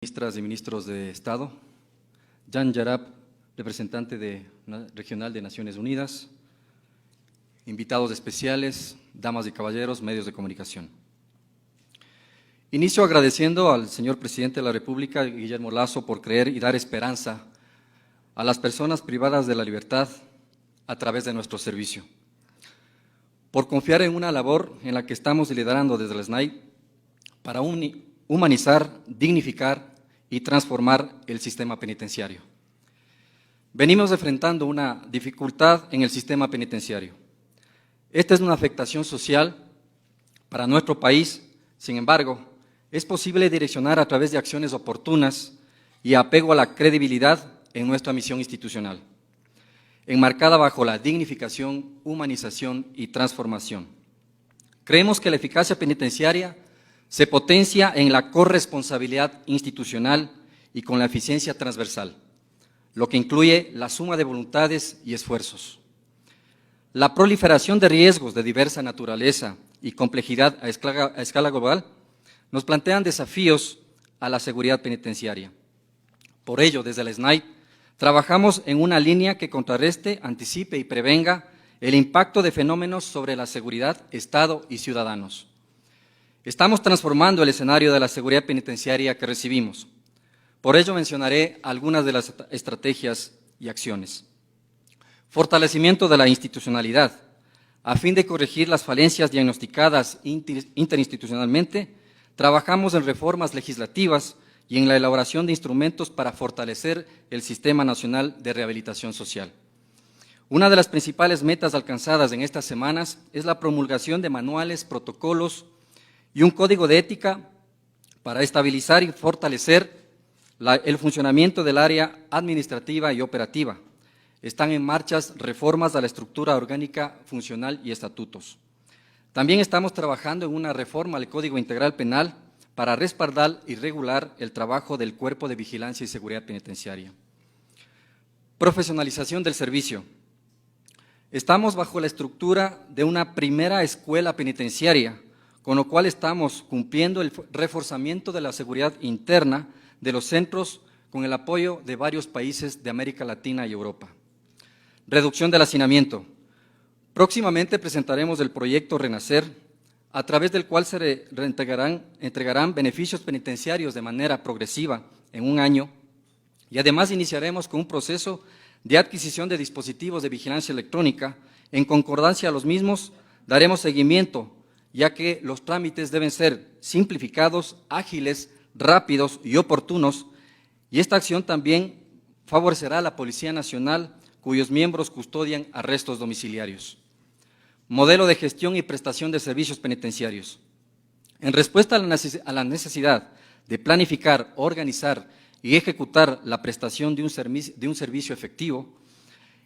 Ministras y ministros de Estado, Jan Yarab, representante regional de Naciones Unidas, invitados especiales, damas y caballeros, medios de comunicación. Inicio agradeciendo al señor Presidente de la República, Guillermo Lasso, por creer y dar esperanza a las personas privadas de la libertad a través de nuestro servicio, por confiar en una labor en la que estamos liderando desde el SNAI para humanizar, dignificar y transformar el sistema penitenciario. Venimos enfrentando una dificultad en el sistema penitenciario. Esta es una afectación social para nuestro país, sin embargo, es posible direccionar a través de acciones oportunas y apego a la credibilidad en nuestra misión institucional, enmarcada bajo la dignificación, humanización y transformación. Creemos que la eficacia penitenciaria se potencia en la corresponsabilidad institucional y con la eficiencia transversal, lo que incluye la suma de voluntades y esfuerzos. La proliferación de riesgos de diversa naturaleza y complejidad a escala global nos plantean desafíos a la seguridad penitenciaria. Por ello, desde el SNAI, trabajamos en una línea que contrarreste, anticipe y prevenga el impacto de fenómenos sobre la seguridad, Estado y ciudadanos. Estamos transformando el escenario de la seguridad penitenciaria que recibimos. Por ello mencionaré algunas de las estrategias y acciones. Fortalecimiento de la institucionalidad. A fin de corregir las falencias diagnosticadas interinstitucionalmente, trabajamos en reformas legislativas y en la elaboración de instrumentos para fortalecer el Sistema Nacional de Rehabilitación Social. Una de las principales metas alcanzadas en estas semanas es la promulgación de manuales, protocolos y un código de ética para estabilizar y fortalecer el funcionamiento del área administrativa y operativa. Están en marcha reformas a la estructura orgánica funcional y estatutos. También estamos trabajando en una reforma al Código Integral Penal para respaldar y regular el trabajo del Cuerpo de Vigilancia y Seguridad Penitenciaria. Profesionalización del servicio. Estamos bajo la estructura de una primera escuela penitenciaria, con lo cual estamos cumpliendo el reforzamiento de la seguridad interna de los centros con el apoyo de varios países de América Latina y Europa. Reducción del hacinamiento. Próximamente presentaremos el proyecto Renacer, a través del cual se entregarán beneficios penitenciarios de manera progresiva en un año, y además iniciaremos con un proceso de adquisición de dispositivos de vigilancia electrónica. En concordancia a los mismos, daremos seguimiento, ya que los trámites deben ser simplificados, ágiles, rápidos y oportunos, y esta acción también favorecerá a la Policía Nacional, cuyos miembros custodian arrestos domiciliarios. Modelo de gestión y prestación de servicios penitenciarios. En respuesta a la necesidad de planificar, organizar y ejecutar la prestación de un servicio efectivo,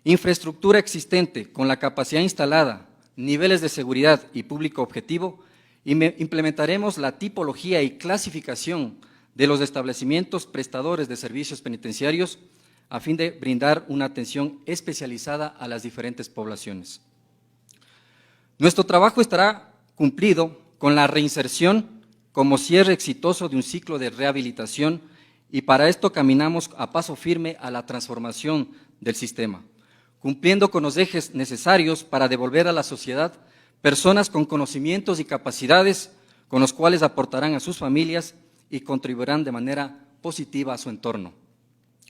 infraestructura existente con la capacidad instalada, niveles de seguridad y público objetivo, implementaremos la tipología y clasificación de los establecimientos prestadores de servicios penitenciarios a fin de brindar una atención especializada a las diferentes poblaciones. Nuestro trabajo estará cumplido con la reinserción como cierre exitoso de un ciclo de rehabilitación, y para esto caminamos a paso firme a la transformación del sistema, cumpliendo con los ejes necesarios para devolver a la sociedad personas con conocimientos y capacidades con los cuales aportarán a sus familias y contribuirán de manera positiva a su entorno.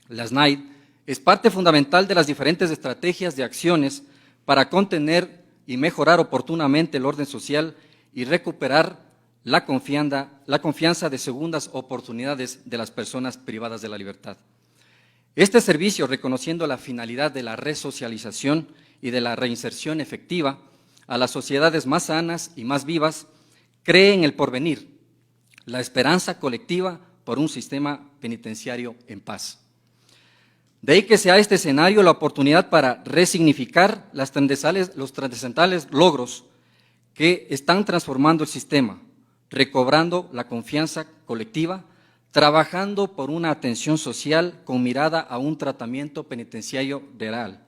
La SNAI es parte fundamental de las diferentes estrategias de acciones para contener y mejorar oportunamente el orden social y recuperar la confianza de segundas oportunidades de las personas privadas de la libertad. Este servicio, reconociendo la finalidad de la resocialización y de la reinserción efectiva a las sociedades más sanas y más vivas, cree en el porvenir, la esperanza colectiva por un sistema penitenciario en paz. De ahí que sea este escenario la oportunidad para resignificar los trascendentales logros que están transformando el sistema, recobrando la confianza colectiva, trabajando por una atención social con mirada a un tratamiento penitenciario real,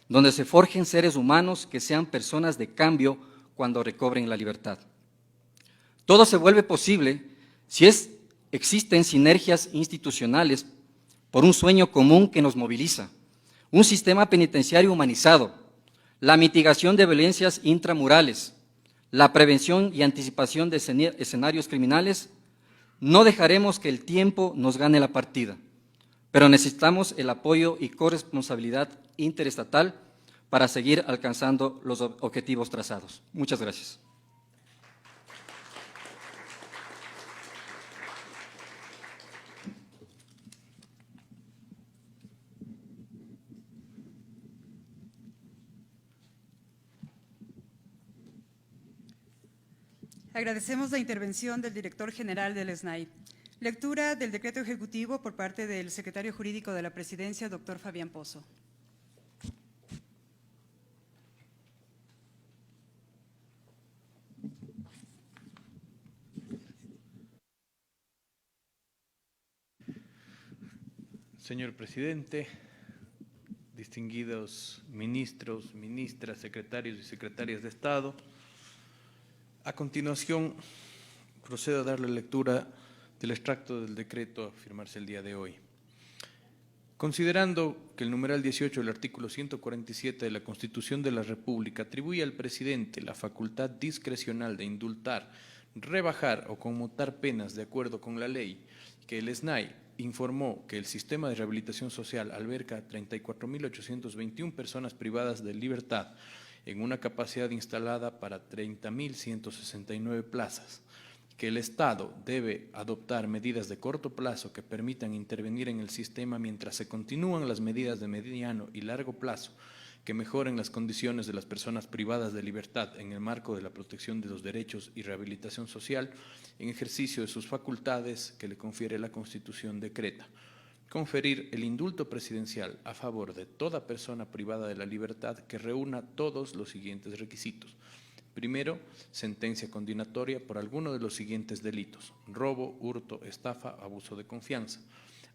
donde se forjen seres humanos que sean personas de cambio cuando recobren la libertad. Todo se vuelve posible si es existen sinergias institucionales por un sueño común que nos moviliza, un sistema penitenciario humanizado, la mitigación de violencias intramurales, la prevención y anticipación de escenarios criminales. No dejaremos que el tiempo nos gane la partida, pero necesitamos el apoyo y corresponsabilidad interestatal para seguir alcanzando los objetivos trazados. Muchas gracias. Agradecemos la intervención del director general del SNAI. Lectura del decreto ejecutivo por parte del secretario jurídico de la Presidencia, doctor Fabián Pozo. Señor presidente, distinguidos ministros, ministras, secretarios y secretarias de Estado, a continuación procedo a darle lectura del extracto del decreto a firmarse el día de hoy. Considerando que el numeral 18 del artículo 147 de la Constitución de la República atribuye al presidente la facultad discrecional de indultar, rebajar o conmutar penas de acuerdo con la ley, que el SNAI informó que el sistema de rehabilitación social alberga a 34.821 personas privadas de libertad en una capacidad instalada para 30.169 plazas, que el Estado debe adoptar medidas de corto plazo que permitan intervenir en el sistema mientras se continúan las medidas de mediano y largo plazo que mejoren las condiciones de las personas privadas de libertad en el marco de la protección de los derechos y rehabilitación social en ejercicio de sus facultades que le confiere la Constitución decreta. Conferir el indulto presidencial a favor de toda persona privada de la libertad que reúna todos los siguientes requisitos. Primero, sentencia condenatoria por alguno de los siguientes delitos: robo, hurto, estafa, abuso de confianza.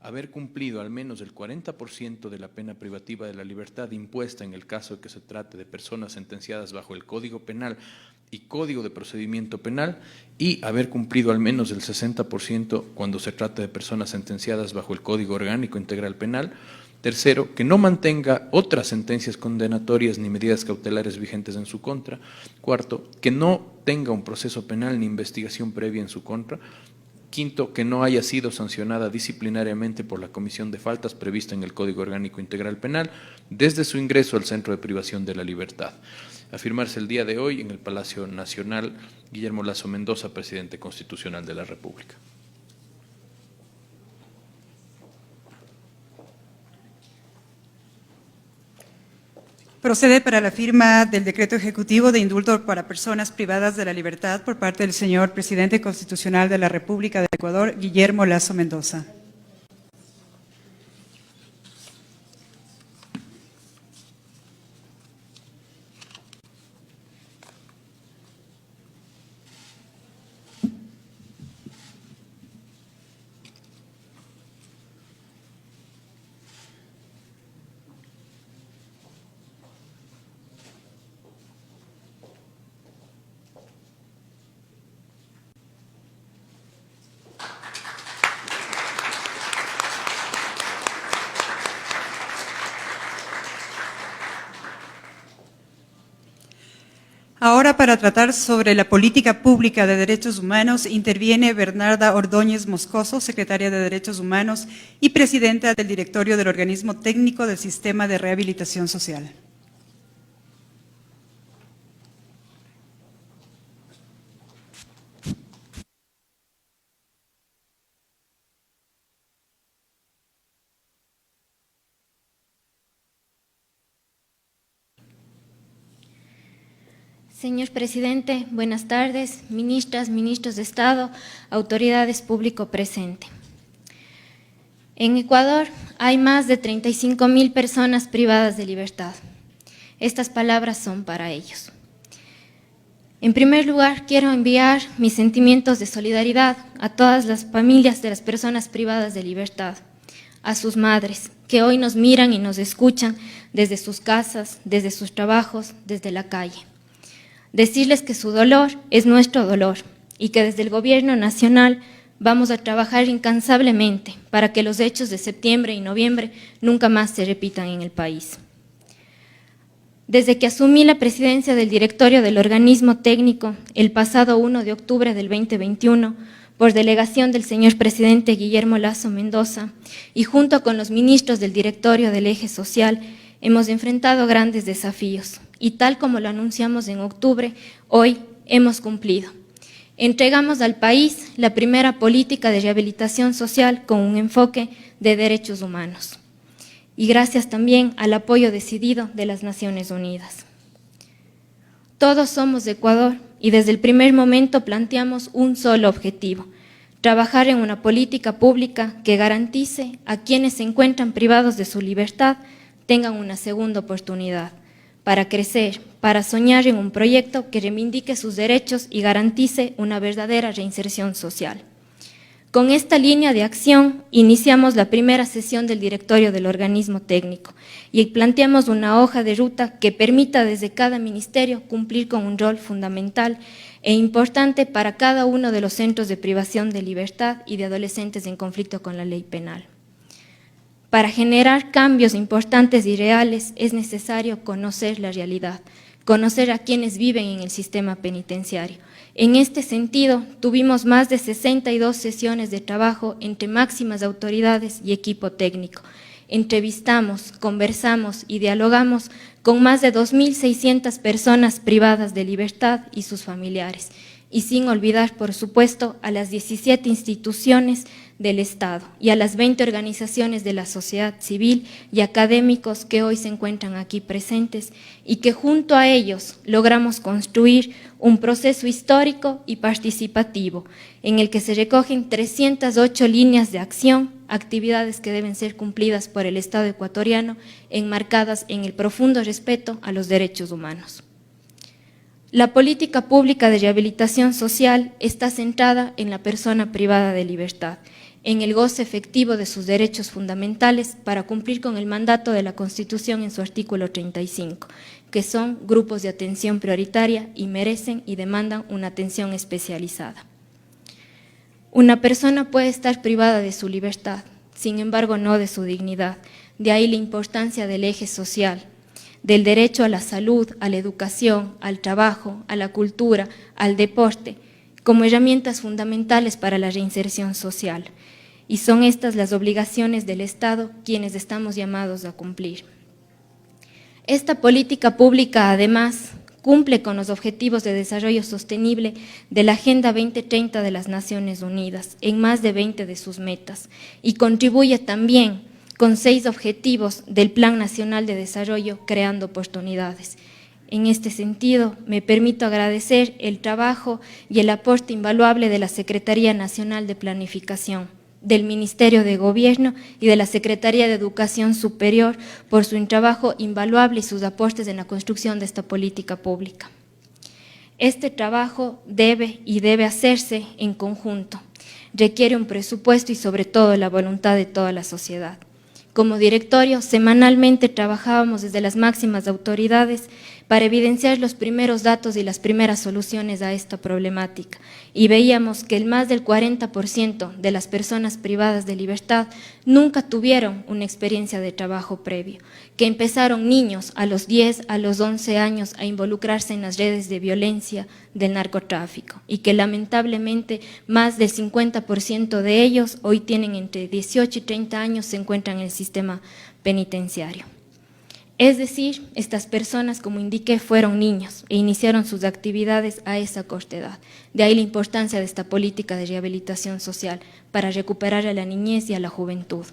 Haber cumplido al menos el 40% de la pena privativa de la libertad impuesta en el caso de que se trate de personas sentenciadas bajo el Código Penal y Código de Procedimiento Penal, y haber cumplido al menos el 60% cuando se trate de personas sentenciadas bajo el Código Orgánico Integral Penal. Tercero, que no mantenga otras sentencias condenatorias ni medidas cautelares vigentes en su contra. Cuarto, que no tenga un proceso penal ni investigación previa en su contra. Quinto, que no haya sido sancionada disciplinariamente por la comisión de faltas prevista en el Código Orgánico Integral Penal desde su ingreso al centro de privación de la libertad. A firmarse el día de hoy en el Palacio Nacional, Guillermo Lasso Mendoza, presidente constitucional de la República. Procede para la firma del decreto ejecutivo de indulto para personas privadas de la libertad por parte del señor presidente constitucional de la República de Ecuador, Guillermo Lasso Mendoza. Ahora, para tratar sobre la política pública de derechos humanos, interviene Bernarda Ordóñez Moscoso, secretaria de Derechos Humanos y presidenta del directorio del organismo técnico del Sistema de Rehabilitación Social. Señor presidente, buenas tardes, ministras, ministros de Estado, autoridades público presente. En Ecuador hay más de 35.000 personas privadas de libertad. Estas palabras son para ellos. En primer lugar, quiero enviar mis sentimientos de solidaridad a todas las familias de las personas privadas de libertad, a sus madres, que hoy nos miran y nos escuchan desde sus casas, desde sus trabajos, desde la calle. Decirles que su dolor es nuestro dolor y que desde el Gobierno Nacional vamos a trabajar incansablemente para que los hechos de septiembre y noviembre nunca más se repitan en el país. Desde que asumí la presidencia del directorio del organismo técnico el pasado 1 de octubre del 2021, por delegación del señor presidente Guillermo Lasso Mendoza, y junto con los ministros del directorio del Eje Social, hemos enfrentado grandes desafíos, y tal como lo anunciamos en octubre, hoy hemos cumplido. Entregamos al país la primera política de rehabilitación social con un enfoque de derechos humanos, y gracias también al apoyo decidido de las Naciones Unidas. Todos somos de Ecuador y desde el primer momento planteamos un solo objetivo: trabajar en una política pública que garantice a quienes se encuentran privados de su libertad tengan una segunda oportunidad para crecer, para soñar en un proyecto que reivindique sus derechos y garantice una verdadera reinserción social. Con esta línea de acción iniciamos la primera sesión del directorio del organismo técnico y planteamos una hoja de ruta que permita desde cada ministerio cumplir con un rol fundamental e importante para cada uno de los centros de privación de libertad y de adolescentes en conflicto con la ley penal. Para generar cambios importantes y reales es necesario conocer la realidad, conocer a quienes viven en el sistema penitenciario. En este sentido, tuvimos más de 62 sesiones de trabajo entre máximas autoridades y equipo técnico. Entrevistamos, conversamos y dialogamos con más de 2.600 personas privadas de libertad y sus familiares, y sin olvidar, por supuesto, a las 17 instituciones del Estado y a las 20 organizaciones de la sociedad civil y académicos que hoy se encuentran aquí presentes y que junto a ellos logramos construir un proceso histórico y participativo en el que se recogen 308 líneas de acción, actividades que deben ser cumplidas por el Estado ecuatoriano, enmarcadas en el profundo respeto a los derechos humanos. La política pública de rehabilitación social está centrada en la persona privada de libertad, en el goce efectivo de sus derechos fundamentales para cumplir con el mandato de la Constitución en su artículo 35, que son grupos de atención prioritaria y merecen y demandan una atención especializada. Una persona puede estar privada de su libertad, sin embargo no de su dignidad, de ahí la importancia del eje social, del derecho a la salud, a la educación, al trabajo, a la cultura, al deporte, como herramientas fundamentales para la reinserción social. Y son estas las obligaciones del Estado quienes estamos llamados a cumplir. Esta política pública, además, cumple con los objetivos de desarrollo sostenible de la Agenda 2030 de las Naciones Unidas, en más de 20 de sus metas, y contribuye también con 6 objetivos del Plan Nacional de Desarrollo, creando oportunidades. En este sentido, me permito agradecer el trabajo y el aporte invaluable de la Secretaría Nacional de Planificación, del Ministerio de Gobierno y de la Secretaría de Educación Superior por su trabajo invaluable y sus aportes en la construcción de esta política pública. Este trabajo debe hacerse en conjunto, requiere un presupuesto y sobre todo la voluntad de toda la sociedad. Como directorio, semanalmente trabajábamos desde las máximas autoridades para evidenciar los primeros datos y las primeras soluciones a esta problemática, y veíamos que el más del 40% de las personas privadas de libertad nunca tuvieron una experiencia de trabajo previo, que empezaron niños a los 10, a los 11 años a involucrarse en las redes de violencia del narcotráfico, y que lamentablemente más del 50% de ellos hoy tienen entre 18 y 30 años, se encuentran en el sistema penitenciario. Es decir, estas personas, como indiqué, fueron niños e iniciaron sus actividades a esa corta edad. De ahí la importancia de esta política de rehabilitación social para recuperar a la niñez y a la juventud.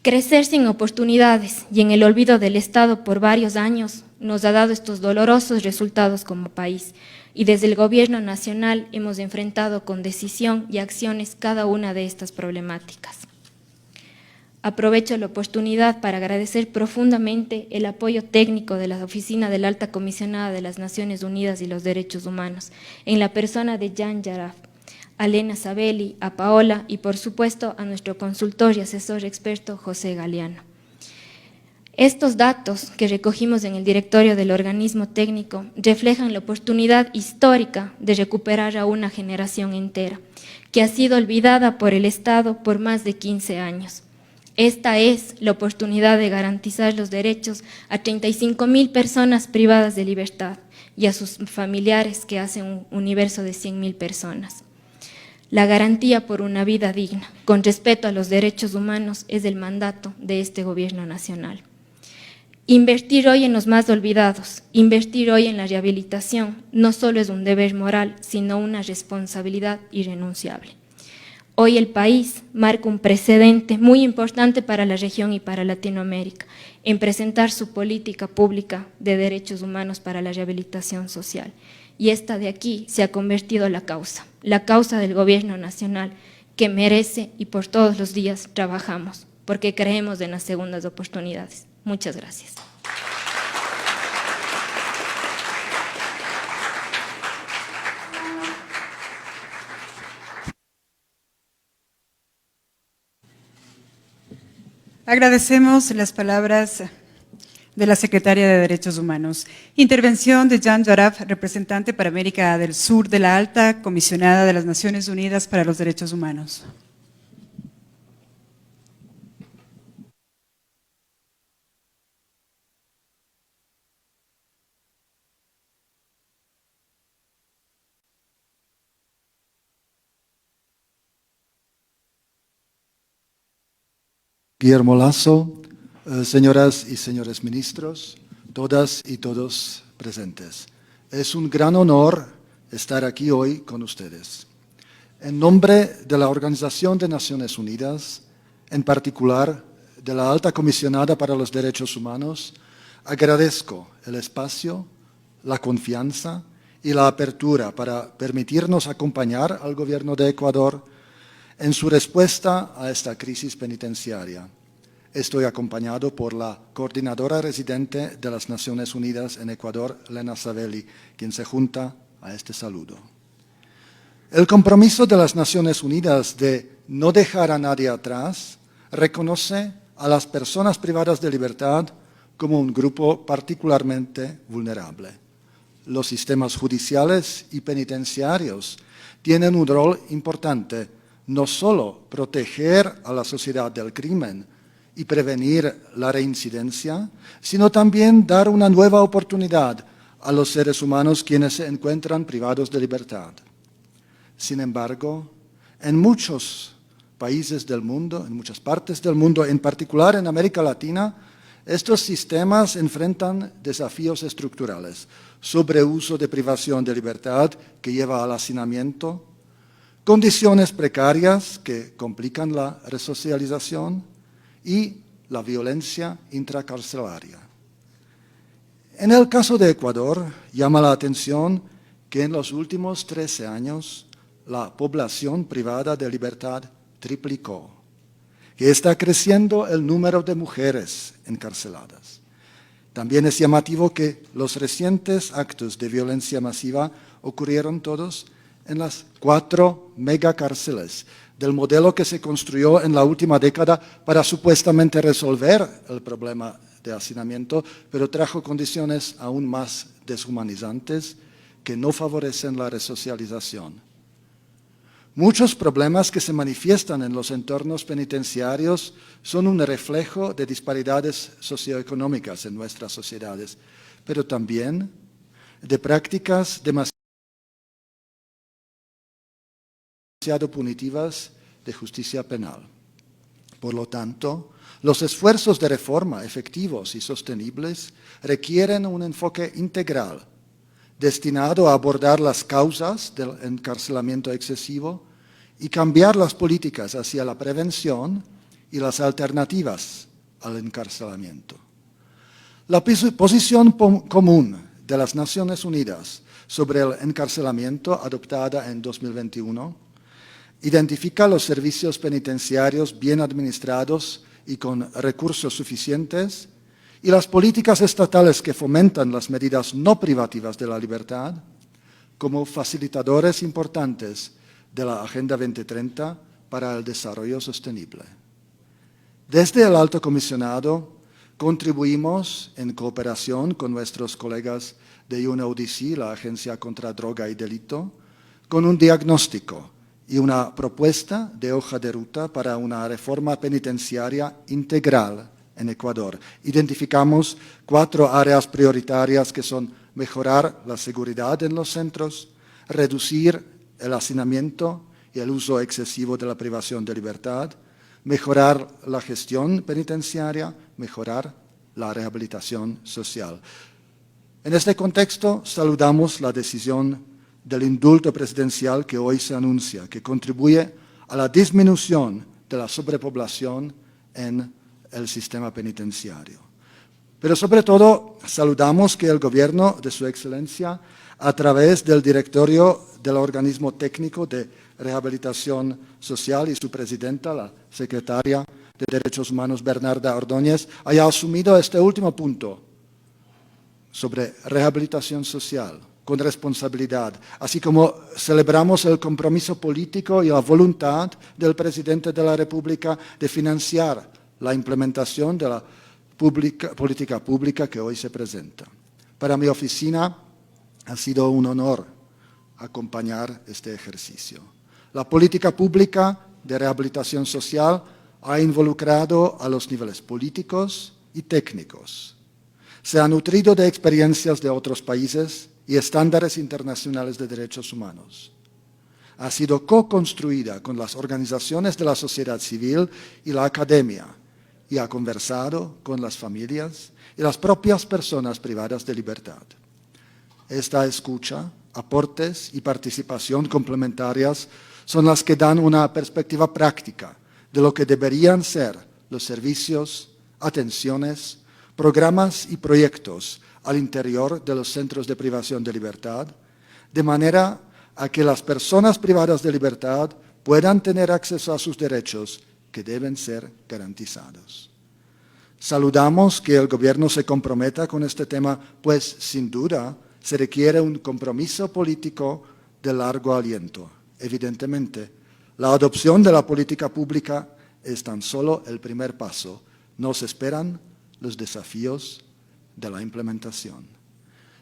Crecer sin oportunidades y en el olvido del Estado por varios años nos ha dado estos dolorosos resultados como país, y desde el Gobierno Nacional hemos enfrentado con decisión y acciones cada una de estas problemáticas. Aprovecho la oportunidad para agradecer profundamente el apoyo técnico de la Oficina de la Alta Comisionada de las Naciones Unidas y los Derechos Humanos, en la persona de Jan Yaraf, a Lena Sabelli, a Paola y por supuesto a nuestro consultor y asesor experto José Galeano. Estos datos que recogimos en el directorio del organismo técnico reflejan la oportunidad histórica de recuperar a una generación entera, que ha sido olvidada por el Estado por más de 15 años. Esta es la oportunidad de garantizar los derechos a 35.000 personas privadas de libertad y a sus familiares, que hacen un universo de 100.000 personas. La garantía por una vida digna, con respeto a los derechos humanos, es el mandato de este Gobierno nacional. Invertir hoy en los más olvidados, invertir hoy en la rehabilitación, no solo es un deber moral, sino una responsabilidad irrenunciable. Hoy el país marca un precedente muy importante para la región y para Latinoamérica en presentar su política pública de derechos humanos para la rehabilitación social. Y esta de aquí se ha convertido en la causa del Gobierno nacional que merece, y por todos los días trabajamos, porque creemos en las segundas oportunidades. Muchas gracias. Agradecemos las palabras de la Secretaria de Derechos Humanos. Intervención de Jan Yaraf, representante para América del Sur de la Alta Comisionada de las Naciones Unidas para los Derechos Humanos. Guillermo Lasso, señoras y señores ministros, todas y todos presentes. Es un gran honor estar aquí hoy con ustedes. En nombre de la Organización de Naciones Unidas, en particular de la Alta Comisionada para los Derechos Humanos, agradezco el espacio, la confianza y la apertura para permitirnos acompañar al Gobierno de Ecuador en su respuesta a esta crisis penitenciaria. Estoy acompañado por la coordinadora residente de las Naciones Unidas en Ecuador, Lena Savelli, quien se junta a este saludo. El compromiso de las Naciones Unidas de no dejar a nadie atrás reconoce a las personas privadas de libertad como un grupo particularmente vulnerable. Los sistemas judiciales y penitenciarios tienen un rol importante, no solo proteger a la sociedad del crimen y prevenir la reincidencia, sino también dar una nueva oportunidad a los seres humanos quienes se encuentran privados de libertad. Sin embargo, en muchos países del mundo, en muchas partes del mundo, en particular en América Latina, estos sistemas enfrentan desafíos estructurales, sobreuso de privación de libertad que lleva al hacinamiento, condiciones precarias que complican la resocialización y la violencia intracarcelaria. En el caso de Ecuador, llama la atención que en los últimos 13 años la población privada de libertad triplicó, que está creciendo el número de mujeres encarceladas. También es llamativo que los recientes actos de violencia masiva ocurrieron todos en las 4 megacárceles del modelo que se construyó en la última década para supuestamente resolver el problema de hacinamiento, pero trajo condiciones aún más deshumanizantes que no favorecen la resocialización. Muchos problemas que se manifiestan en los entornos penitenciarios son un reflejo de disparidades socioeconómicas en nuestras sociedades, pero también de prácticas demasiado punitivas de justicia penal. Por lo tanto, los esfuerzos de reforma efectivos y sostenibles requieren un enfoque integral, destinado a abordar las causas del encarcelamiento excesivo y cambiar las políticas hacia la prevención y las alternativas al encarcelamiento. La posición común de las Naciones Unidas sobre el encarcelamiento, adoptada en 2021, identifica los servicios penitenciarios bien administrados y con recursos suficientes y las políticas estatales que fomentan las medidas no privativas de la libertad como facilitadores importantes de la Agenda 2030 para el desarrollo sostenible. Desde el Alto Comisionado contribuimos en cooperación con nuestros colegas de UNODC, la Agencia contra Droga y Delito, con un diagnóstico y una propuesta de hoja de ruta para una reforma penitenciaria integral en Ecuador. Identificamos 4 áreas prioritarias que son mejorar la seguridad en los centros, reducir el hacinamiento y el uso excesivo de la privación de libertad, mejorar la gestión penitenciaria, mejorar la rehabilitación social. En este contexto, saludamos la decisión del indulto presidencial que hoy se anuncia, que contribuye a la disminución de la sobrepoblación en el sistema penitenciario. Pero sobre todo, saludamos que el gobierno de Su Excelencia, a través del directorio del organismo técnico de rehabilitación social y su presidenta, la secretaria de Derechos Humanos, Bernarda Ordóñez, haya asumido este último punto sobre rehabilitación social con responsabilidad, así como celebramos el compromiso político y la voluntad del presidente de la República de financiar la implementación de la política pública que hoy se presenta. Para mi oficina ha sido un honor acompañar este ejercicio. La política pública de rehabilitación social ha involucrado a los niveles políticos y técnicos. Se ha nutrido de experiencias de otros países y estándares internacionales de derechos humanos. Ha sido co-construida con las organizaciones de la sociedad civil y la academia y ha conversado con las familias y las propias personas privadas de libertad. Esta escucha, aportes y participación complementarias son las que dan una perspectiva práctica de lo que deberían ser los servicios, atenciones, programas y proyectos al interior de los centros de privación de libertad, de manera a que las personas privadas de libertad puedan tener acceso a sus derechos que deben ser garantizados. Saludamos que el gobierno se comprometa con este tema, pues sin duda se requiere un compromiso político de largo aliento. Evidentemente, la adopción de la política pública es tan solo el primer paso. Nos esperan los desafíos de la implementación.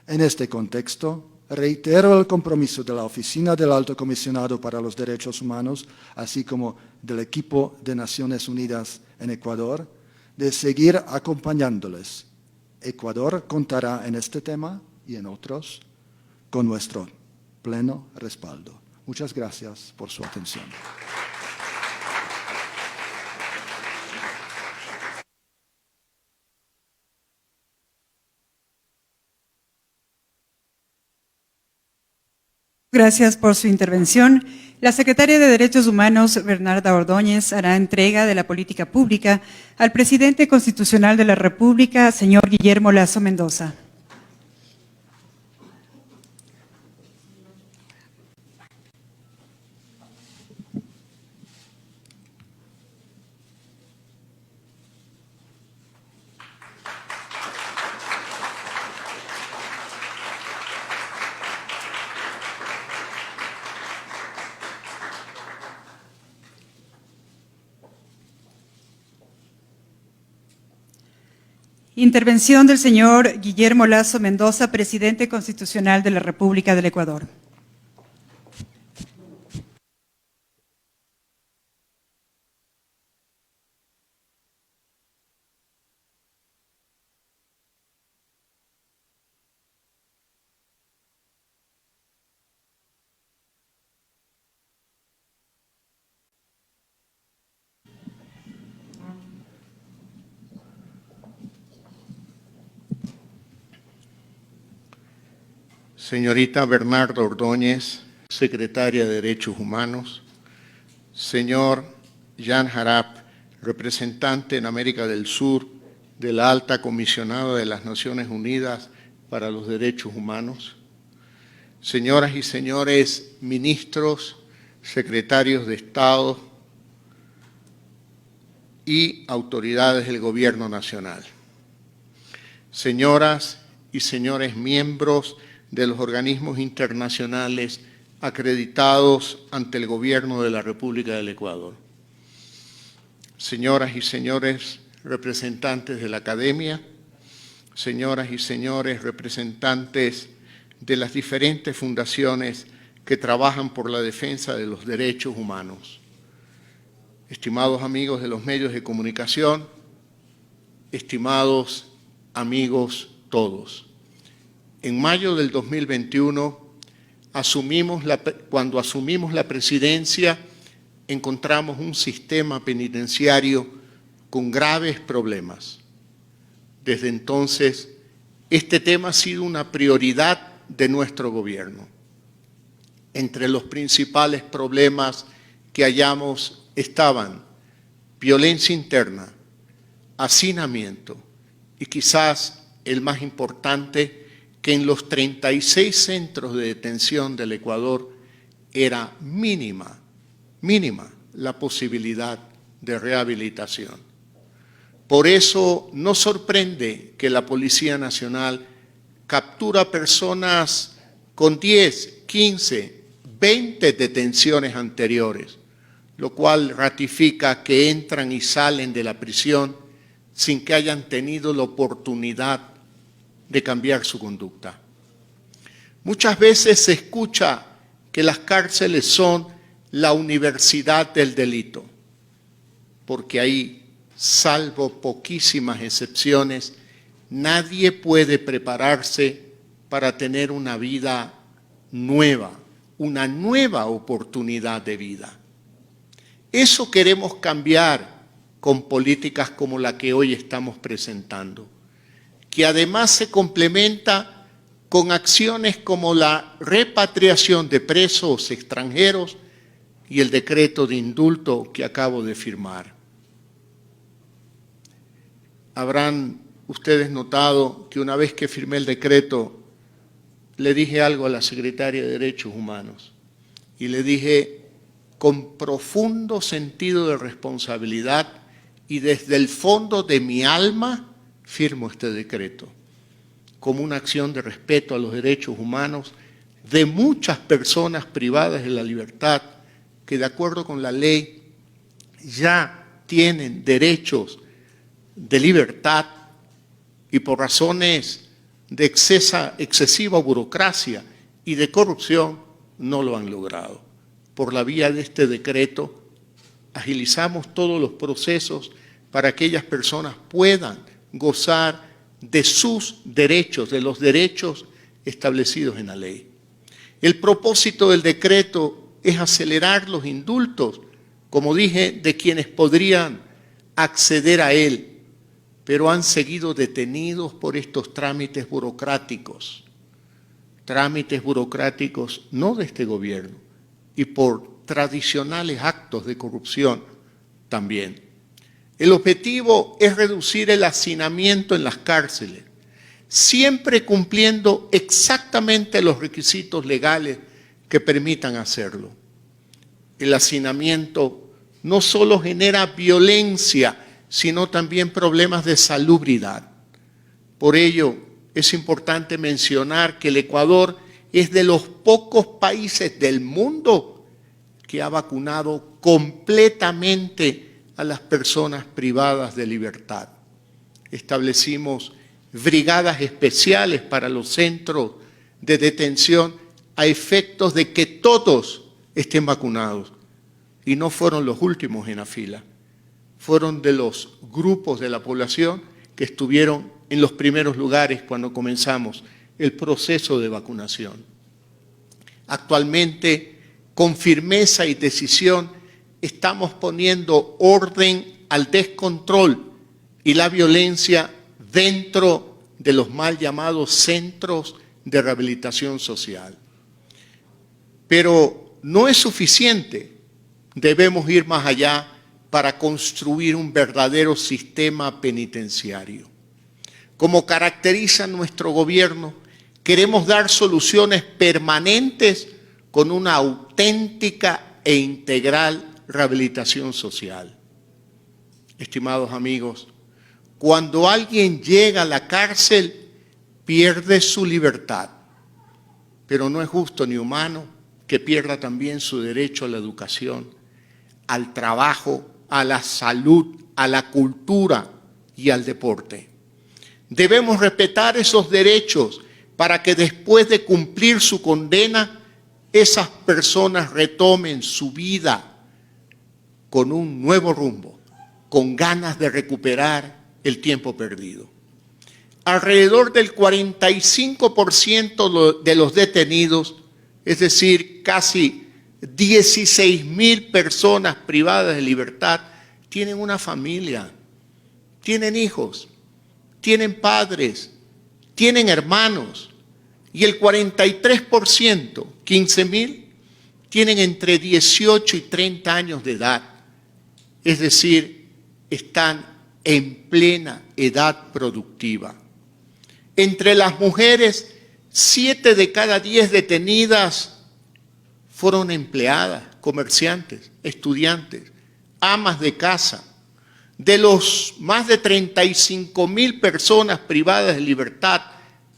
En este contexto, reitero el compromiso de la Oficina del Alto Comisionado para los Derechos Humanos, así como del equipo de Naciones Unidas en Ecuador, de seguir acompañándoles. Ecuador contará en este tema y en otros con nuestro pleno respaldo. Muchas gracias por su atención. Gracias por su intervención. La secretaria de Derechos Humanos, Bernarda Ordóñez, hará entrega de la política pública al presidente constitucional de la República, señor Guillermo Lasso Mendoza. Intervención del señor Guillermo Lasso Mendoza, presidente constitucional de la República del Ecuador. Señorita Bernarda Ordóñez, secretaria de Derechos Humanos, señor Jan Harap, representante en América del Sur de la Alta Comisionada de las Naciones Unidas para los Derechos Humanos, señoras y señores ministros, secretarios de Estado y autoridades del Gobierno Nacional, señoras y señores miembros de los organismos internacionales acreditados ante el Gobierno de la República del Ecuador, señoras y señores representantes de la Academia, señoras y señores representantes de las diferentes fundaciones que trabajan por la defensa de los derechos humanos. Estimados amigos de los medios de comunicación, estimados amigos todos, en mayo del 2021, cuando asumimos la presidencia, encontramos un sistema penitenciario con graves problemas. Desde entonces, este tema ha sido una prioridad de nuestro gobierno. Entre los principales problemas que hallamos estaban violencia interna, hacinamiento y quizás el más importante, que en los 36 centros de detención del Ecuador era mínima la posibilidad de rehabilitación. Por eso no sorprende que la Policía Nacional captura personas con 10, 15, 20 detenciones anteriores, lo cual ratifica que entran y salen de la prisión sin que hayan tenido la oportunidad de cambiar su conducta. Muchas veces se escucha que las cárceles son la universidad del delito, porque ahí, salvo poquísimas excepciones, nadie puede prepararse para tener una vida nueva, una nueva oportunidad de vida. Eso queremos cambiar con políticas como la que hoy estamos presentando, que además se complementa con acciones como la repatriación de presos extranjeros y el decreto de indulto que acabo de firmar. Habrán ustedes notado que una vez que firmé el decreto, le dije algo a la secretaria de Derechos Humanos y le dije con profundo sentido de responsabilidad y desde el fondo de mi alma, firmo este decreto como una acción de respeto a los derechos humanos de muchas personas privadas de la libertad que de acuerdo con la ley ya tienen derechos de libertad y por razones de excesiva burocracia y de corrupción no lo han logrado. Por la vía de este decreto agilizamos todos los procesos para que aquellas personas puedan gozar de sus derechos, de los derechos establecidos en la ley. El propósito del decreto es acelerar los indultos, como dije, de quienes podrían acceder a él, pero han seguido detenidos por estos trámites burocráticos no de este gobierno, y por tradicionales actos de corrupción también. El objetivo es reducir el hacinamiento en las cárceles, siempre cumpliendo exactamente los requisitos legales que permitan hacerlo. El hacinamiento no solo genera violencia, sino también problemas de salubridad. Por ello, es importante mencionar que el Ecuador es de los pocos países del mundo que ha vacunado completamente a las personas privadas de libertad. Establecimos brigadas especiales para los centros de detención a efectos de que todos estén vacunados. Y no fueron los últimos en la fila, fueron de los grupos de la población que estuvieron en los primeros lugares cuando comenzamos el proceso de vacunación. Actualmente, con firmeza y decisión, estamos poniendo orden al descontrol y la violencia dentro de los mal llamados centros de rehabilitación social. Pero no es suficiente, debemos ir más allá para construir un verdadero sistema penitenciario. Como caracteriza nuestro gobierno, queremos dar soluciones permanentes con una auténtica e integral rehabilitación social. Estimados amigos, cuando alguien llega a la cárcel, pierde su libertad, pero no es justo ni humano que pierda también su derecho a la educación, al trabajo, a la salud, a la cultura y al deporte. Debemos respetar esos derechos para que después de cumplir su condena esas personas retomen su vida con un nuevo rumbo, con ganas de recuperar el tiempo perdido. Alrededor del 45% de los detenidos, es decir, casi 16.000 personas privadas de libertad, tienen una familia, tienen hijos, tienen padres, tienen hermanos, y el 43%, 15.000, tienen entre 18 y 30 años de edad, es decir, están en plena edad productiva. Entre las mujeres, 7 de cada 10 detenidas fueron empleadas, comerciantes, estudiantes, amas de casa. De los más de 35.000 personas privadas de libertad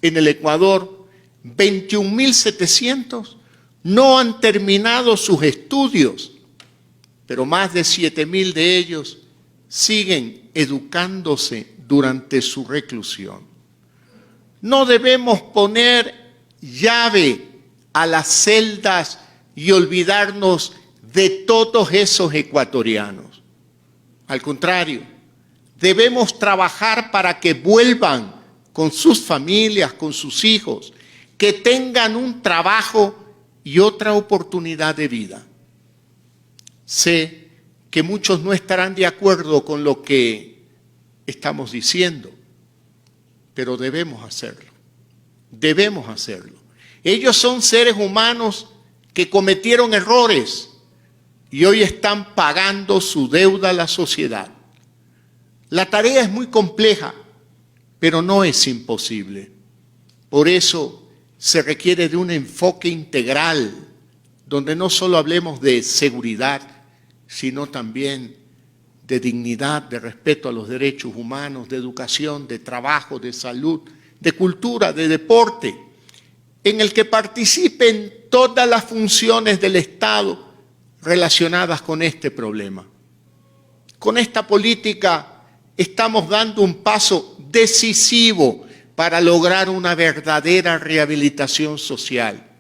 en el Ecuador, 21.700 no han terminado sus estudios, pero más de 7.000 de ellos siguen educándose durante su reclusión. No debemos poner llave a las celdas y olvidarnos de todos esos ecuatorianos. Al contrario, debemos trabajar para que vuelvan con sus familias, con sus hijos, que tengan un trabajo y otra oportunidad de vida. Sé que muchos no estarán de acuerdo con lo que estamos diciendo, pero debemos hacerlo. Debemos hacerlo. Ellos son seres humanos que cometieron errores y hoy están pagando su deuda a la sociedad. La tarea es muy compleja, pero no es imposible. Por eso se requiere de un enfoque integral, donde no solo hablemos de seguridad, sino también de dignidad, de respeto a los derechos humanos, de educación, de trabajo, de salud, de cultura, de deporte, en el que participen todas las funciones del Estado relacionadas con este problema. Con esta política estamos dando un paso decisivo para lograr una verdadera rehabilitación social,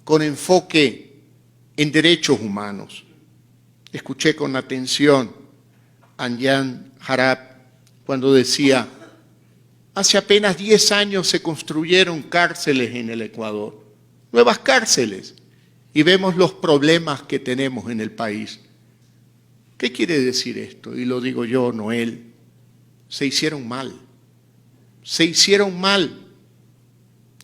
con enfoque en derechos humanos. Escuché con atención a Jan Harap cuando decía: hace apenas 10 años se construyeron cárceles en el Ecuador, nuevas cárceles, y vemos los problemas que tenemos en el país. ¿Qué quiere decir esto? Y lo digo yo, no él. Se hicieron mal. Se hicieron mal.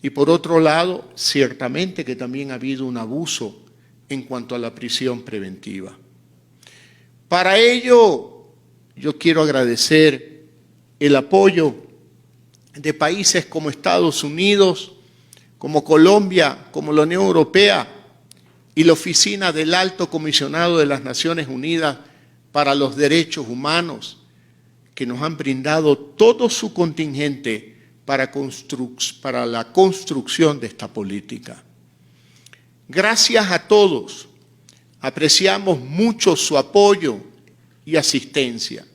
Y por otro lado, ciertamente que también ha habido un abuso en cuanto a la prisión preventiva. Para ello, yo quiero agradecer el apoyo de países como Estados Unidos, como Colombia, como la Unión Europea y la Oficina del Alto Comisionado de las Naciones Unidas para los Derechos Humanos, que nos han brindado todo su contingente para la construcción de esta política. Gracias a todos. Apreciamos mucho su apoyo y asistencia.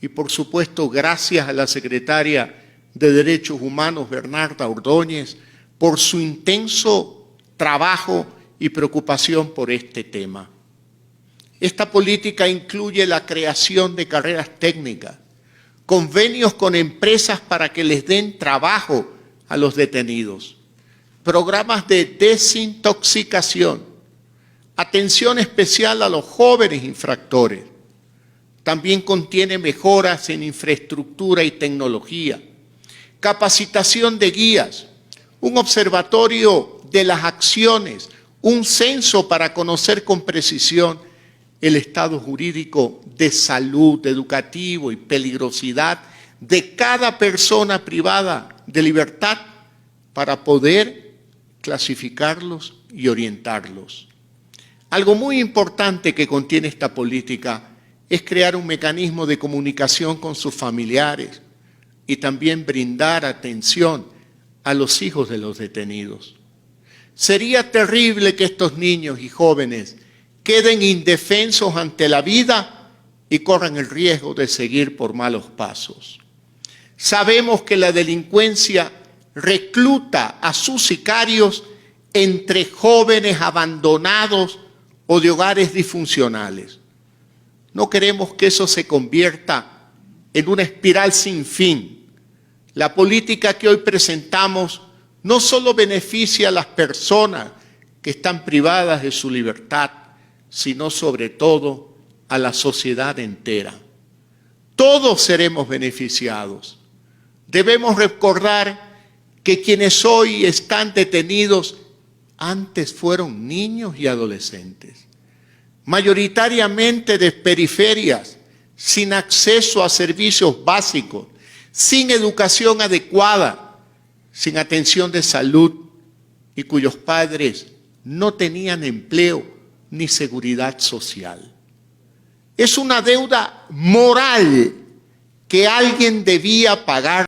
Y por supuesto, gracias a la secretaria de Derechos Humanos, Bernarda Ordóñez, por su intenso trabajo y preocupación por este tema. Esta política incluye la creación de carreras técnicas, convenios con empresas para que les den trabajo a los detenidos, programas de desintoxicación, atención especial a los jóvenes infractores. También contiene mejoras en infraestructura y tecnología, capacitación de guías, un observatorio de las acciones, un censo para conocer con precisión el estado jurídico de salud, educativo y peligrosidad de cada persona privada de libertad para poder clasificarlos y orientarlos. Algo muy importante que contiene esta política es crear un mecanismo de comunicación con sus familiares y también brindar atención a los hijos de los detenidos. Sería terrible que estos niños y jóvenes queden indefensos ante la vida y corran el riesgo de seguir por malos pasos. Sabemos que la delincuencia recluta a sus sicarios entre jóvenes abandonados o de hogares disfuncionales. No queremos que eso se convierta en una espiral sin fin. La política que hoy presentamos no solo beneficia a las personas que están privadas de su libertad, sino sobre todo a la sociedad entera. Todos seremos beneficiados. Debemos recordar que quienes hoy están detenidos antes fueron niños y adolescentes, mayoritariamente de periferias, sin acceso a servicios básicos, sin educación adecuada, sin atención de salud y cuyos padres no tenían empleo ni seguridad social. Es una deuda moral que alguien debía pagar